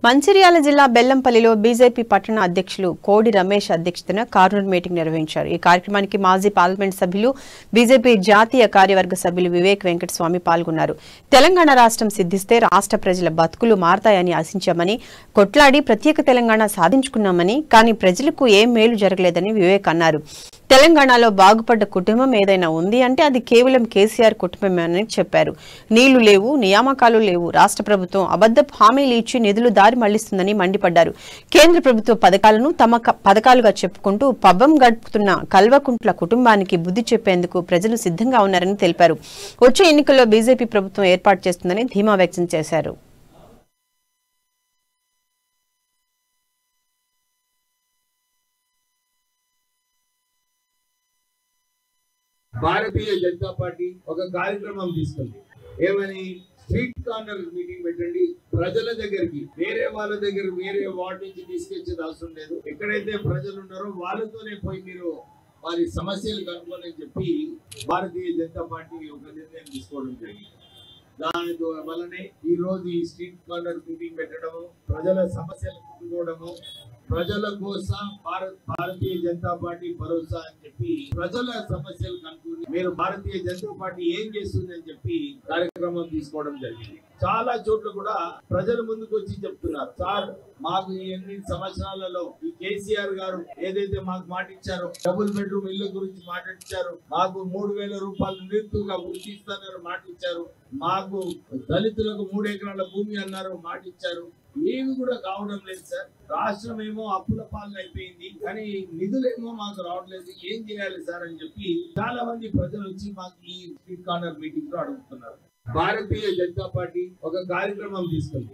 మంచిర్యాల జిల్లా బెల్లంపల్లిలో బీజేపీ పట్టణ అధ్యక్షులు కోడి రమేష్ అధ్యక్షతన కార్నర్ మీటింగ్ నిర్వహించారు. ఈ కార్యక్రమానికి మాజీ పార్లమెంట్ సభ్యులు బీజేపీ జాతీయ కార్యవర్గ సభ్యులు వివేక్ వెంకటస్వామి పాల్గొన్నారు. తెలంగాణ రాష్ట్రం సిద్ధిస్తే రాష్ట్ర ప్రజల బతుకులు మారతాయని ఆశించామని, కొట్లాడి ప్రత్యేక తెలంగాణ సాధించుకున్నామని, కానీ ప్రజలకు ఏం మేలు జరగలేదని వివేక్ అన్నారు. తెలంగాణలో బాగుపడ్డ కుటుంబం ఏదైనా ఉంది అంటే అది కేవలం కేసీఆర్ కుటుంబమేనని చెప్పారు. నీళ్లు లేవు, నియామకాలు లేవు, రాష్ట్ర ప్రభుత్వం అబద్ధపు హామీలు ఇచ్చి నిధులు దారి మళ్లిస్తుందని మండిపడ్డారు. కేంద్ర ప్రభుత్వ పథకాలను తమ పథకాలుగా చెప్పుకుంటూ పబ్బం గడుపుతున్న కల్వకుంట్ల కుటుంబానికి బుద్ధి చెప్పేందుకు ప్రజలు సిద్ధంగా ఉన్నారని తెలిపారు. వచ్చే ఎన్నికల్లో బీజేపీ ప్రభుత్వం ఏర్పాటు చేస్తుందని ధీమా వ్యక్తం చేశారు. భారతీయ జనతా పార్టీ ఒక కార్యక్రమం తీసుకుంది. ఏమని? స్ట్రీట్ కార్నర్ మీటింగ్ పెట్టండి. ప్రజల దగ్గరికి, వేరే వాళ్ళ దగ్గర వేరే వార్డు నుంచి తీసుకొచ్చేది అవసరం లేదు. ఎక్కడైతే ప్రజలు ఉన్నారో వాళ్ళతోనే పోయి మీరు వారి సమస్యలు కనుక్కోని చెప్పి భారతీయ జనతా పార్టీ ఒక నిర్ణయం తీసుకోవడం జరిగింది. దాని వల్లనే ఈ రోజు ఈ స్ట్రీట్ కార్నర్ మీటింగ్ పెట్టడము, ప్రజల సమస్యలు కనుక్కోవడము, ప్రజల కోసం భారతీయ జనతా పార్టీ భరోసా అని చెప్పి ప్రజల సమస్యలు కనుక్కుని మీరు భారతీయ జనతా పార్టీ ఏం చేస్తుంది అని చెప్పి కార్యక్రమం తీసుకోవడం జరిగింది. చాలా చోట్ల కూడా ప్రజల ముందుకు వచ్చి చెప్తున్నారు, సార్ మాకు ఎన్ని సంవత్సరాలలో ఈ కేసీఆర్ గారు ఏదైతే మాకు మాట ఇచ్చారో, డబుల్ బెడ్రూమ్ ఇల్లు గురించి మాట ఇచ్చారు, మాకు 3,000 రూపాయలు నిరుతుగా వృత్తి ఇస్తానన్నారు మాట ఇచ్చారు, మాకు దళితులకు 3 ఎకరాల భూమి అన్నారు మాట ఇచ్చారు. ఏమి కూడా కావడం లేదు సార్. రాష్ట్రం ఏమో అప్పుల పాలన అయిపోయింది, కానీ నిధులేమో మాకు రావట్లేదు. ఏం చేయాలి సార్ అని చెప్పి చాలా మంది ప్రజలు వచ్చి మాకు ఈ స్ట్రీట్ కార్నర్ మీటింగ్ లో అడుగుతున్నారు. భారతీయ జనతా పార్టీ ఒక కార్యక్రమం తీసుకుంది.